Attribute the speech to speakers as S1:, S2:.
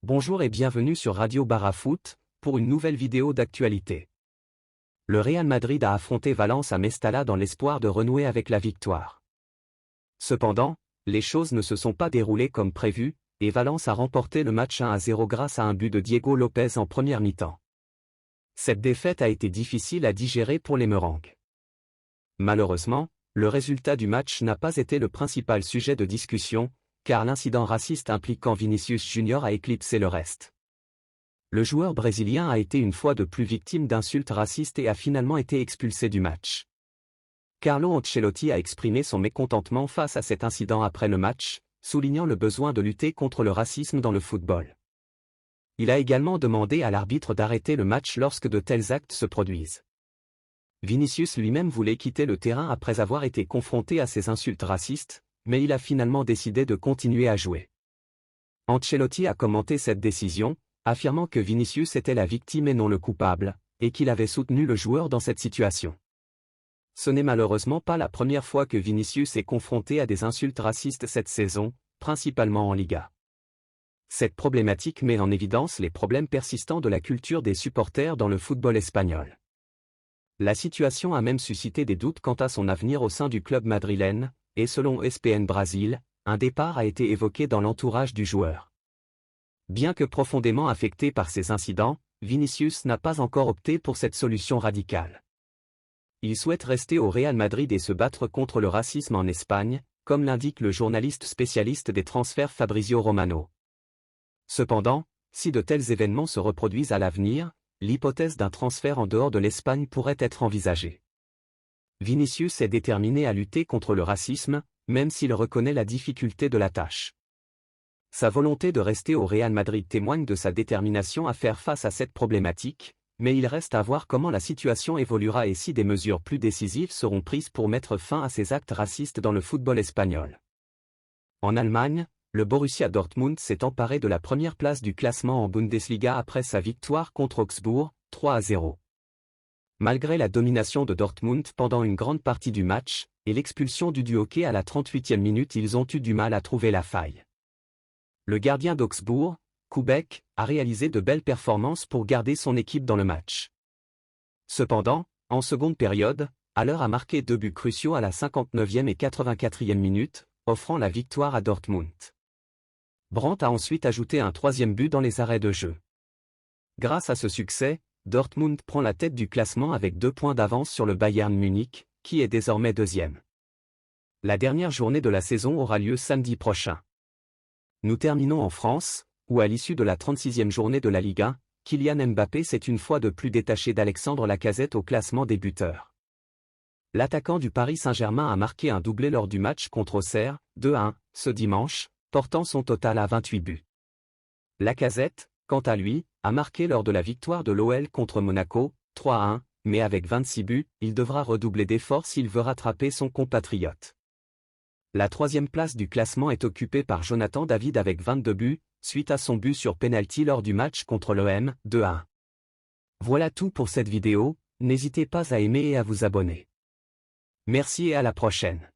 S1: Bonjour et bienvenue sur Radio Barafoot, pour une nouvelle vidéo d'actualité. Le Real Madrid a affronté Valence à Mestalla dans l'espoir de renouer avec la victoire. Cependant, les choses ne se sont pas déroulées comme prévu, et Valence a remporté le match 1-0 grâce à un but de Diego Lopez en première mi-temps. Cette défaite a été difficile à digérer pour les Merengues. Malheureusement, le résultat du match n'a pas été le principal sujet de discussion, car l'incident raciste impliquant Vinicius Junior a éclipsé le reste. Le joueur brésilien a été une fois de plus victime d'insultes racistes et a finalement été expulsé du match. Carlo Ancelotti a exprimé son mécontentement face à cet incident après le match, soulignant le besoin de lutter contre le racisme dans le football. Il a également demandé à l'arbitre d'arrêter le match lorsque de tels actes se produisent. Vinicius lui-même voulait quitter le terrain après avoir été confronté à ces insultes racistes, mais il a finalement décidé de continuer à jouer. Ancelotti a commenté cette décision, affirmant que Vinicius était la victime et non le coupable, et qu'il avait soutenu le joueur dans cette situation. Ce n'est malheureusement pas la première fois que Vinicius est confronté à des insultes racistes cette saison, principalement en Liga. Cette problématique met en évidence les problèmes persistants de la culture des supporters dans le football espagnol. La situation a même suscité des doutes quant à son avenir au sein du club madrilène, et selon ESPN Brasil, un départ a été évoqué dans l'entourage du joueur. Bien que profondément affecté par ces incidents, Vinicius n'a pas encore opté pour cette solution radicale. Il souhaite rester au Real Madrid et se battre contre le racisme en Espagne, comme l'indique le journaliste spécialiste des transferts Fabrizio Romano. Cependant, si de tels événements se reproduisent à l'avenir, l'hypothèse d'un transfert en dehors de l'Espagne pourrait être envisagée. Vinicius est déterminé à lutter contre le racisme, même s'il reconnaît la difficulté de la tâche. Sa volonté de rester au Real Madrid témoigne de sa détermination à faire face à cette problématique, mais il reste à voir comment la situation évoluera et si des mesures plus décisives seront prises pour mettre fin à ces actes racistes dans le football espagnol. En Allemagne, le Borussia Dortmund s'est emparé de la première place du classement en Bundesliga après sa victoire contre Augsbourg, 3-0. Malgré la domination de Dortmund pendant une grande partie du match, et l'expulsion du Duhockey à la 38e minute, ils ont eu du mal à trouver la faille. Le gardien d'Augsbourg, Kubek, a réalisé de belles performances pour garder son équipe dans le match. Cependant, en seconde période, Haller a marqué 2 buts cruciaux à la 59e et 84e minute, offrant la victoire à Dortmund. Brandt a ensuite ajouté un 3e but dans les arrêts de jeu. Grâce à ce succès, Dortmund prend la tête du classement avec 2 points d'avance sur le Bayern Munich, qui est désormais 2e. La dernière journée de la saison aura lieu samedi prochain. Nous terminons en France, où à l'issue de la 36e journée de la Ligue 1, Kylian Mbappé s'est une fois de plus détaché d'Alexandre Lacazette au classement des buteurs. L'attaquant du Paris Saint-Germain a marqué un doublé lors du match contre Auxerre, 2-1, ce dimanche, portant son total à 28 buts. Lacazette, quant à lui, a marqué lors de la victoire de l'OL contre Monaco, 3-1, mais avec 26 buts, il devra redoubler d'efforts s'il veut rattraper son compatriote. La 3e place du classement est occupée par Jonathan David avec 22 buts, suite à son but sur penalty lors du match contre l'OM, 2-1. Voilà tout pour cette vidéo, n'hésitez pas à aimer et à vous abonner. Merci et à la prochaine.